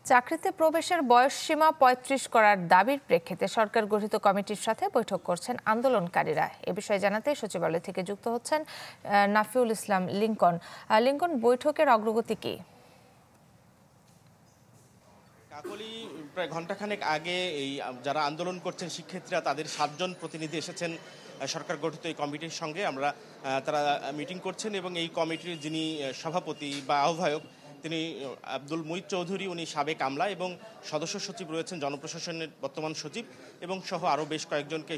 চাকরিতে প্রবেশের বয়সসীমা ৩৫ করার দাবির প্রেক্ষিতে সরকার গঠিত কমিটির সাথে বৈঠক করছেন আন্দোলনকারীরা। এ বিষয়ে জানাতে সচিবালয় থেকে যুক্ত হচ্ছেন নাফিউল ইসলাম লিংকন। লিংকন, বৈঠকের অগ্রগতি কি? কাকলি, প্রায় ঘণ্টাখানেক আগে এই যারা আন্দোলন করছেন শিক্ষার্থীরা, তাদের ৭ জন প্রতিনিধি এসেছেন সরকার গঠিত এই কমিটির সঙ্গে। তারা মিটিং করছেন এবং এই কমিটির যিনি সভাপতি বা আহ্বায়ক, তিনি আব্দুল মুঈদ চৌধুরী, উনি সাবেক আমলা এবং সদস্য সচিব রয়েছেন জনপ্রশাসনের বর্তমান সচিব, এবং সহ আরও বেশ কয়েকজনকে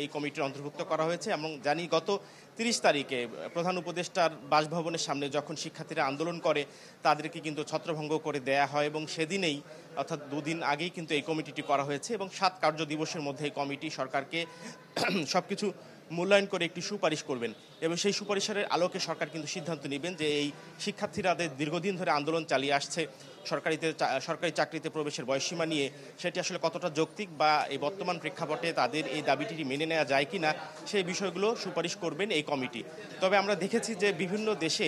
এই কমিটির অন্তর্ভুক্ত করা হয়েছে। এবং জানি গত ৩০ তারিখে প্রধান উপদেষ্টার বাসভবনের সামনে যখন শিক্ষার্থীরা আন্দোলন করে, তাদেরকে কিন্তু ছত্রভঙ্গ করে দেয়া হয় এবং সেদিনেই, অর্থাৎ দুদিন আগেই কিন্তু এই কমিটিটি করা হয়েছে এবং ৭ কার্য দিবসের মধ্যে এই কমিটি সরকারকে সবকিছু মূল্যায়ন করে একটি সুপারিশ করবেন এবং সেই সুপারিশের আলোকে সরকার কিন্তু সিদ্ধান্ত নেবেন যে এই শিক্ষার্থীরাদের দীর্ঘদিন ধরে আন্দোলন চালিয়ে আসছে সরকারি চাকরিতে প্রবেশের বয়সসীমা নিয়ে, সেটি আসলে কতটা যৌক্তিক বা এই বর্তমান প্রেক্ষাপটে তাদের এই দাবিটি মেনে নেওয়া যায় কি না, সেই বিষয়গুলো সুপারিশ করবেন এই কমিটি। তবে আমরা দেখেছি যে বিভিন্ন দেশে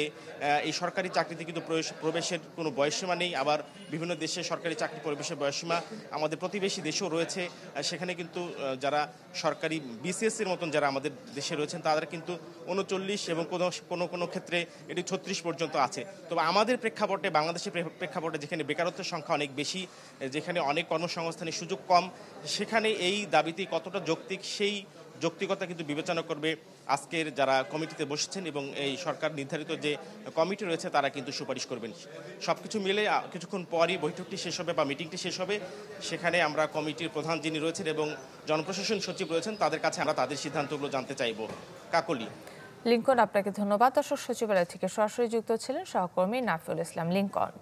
এই সরকারি চাকরিতে কিন্তু প্রবেশের কোনো বয়সসীমা নেই, আবার বিভিন্ন দেশে সরকারি চাকরি প্রবেশের বয়সসীমা আমাদের প্রতিবেশী দেশেও রয়েছে। সেখানে কিন্তু যারা সরকারি বিসিএসসির মতন যারা আমাদের দেশে রয়েছেন, তাদের কিন্তু ৩৯ এবং কোনো ক্ষেত্রে এটি ৩৬ পর্যন্ত আছে। তবে আমাদের প্রেক্ষাপটে, বাংলাদেশের প্রেক্ষাপটে, যেখানে বেকারত্বের সংখ্যা অনেক বেশি, যেখানে অনেক কর্মসংস্থানের সুযোগ কম, সেখানে এই দাবিটি কতটা যৌক্তিক, সেই যৌক্তিকতা কিন্তু বিবেচনা করবে আজকের যারা কমিটিতে বসেছেন এবং এই সরকার নির্ধারিত যে কমিটি রয়েছে তারা কিন্তু সুপারিশ করবেন। সবকিছু মিলে কিছুক্ষণ পরই বৈঠকটি শেষ হবে বা মিটিংটি শেষ হবে। সেখানে আমরা কমিটির প্রধান যিনি রয়েছেন এবং জনপ্রশাসন সচিব রয়েছেন, তাদের কাছে আমরা তাদের সিদ্ধান্তগুলো জানতে চাইব। কাকলি। লিংকন, আপনাকে ধন্যবাদ। দর্শক, সচিবালয় থেকে সরাসরি যুক্ত ছিলেন সহকর্মী নাফিউল ইসলাম লিংকন।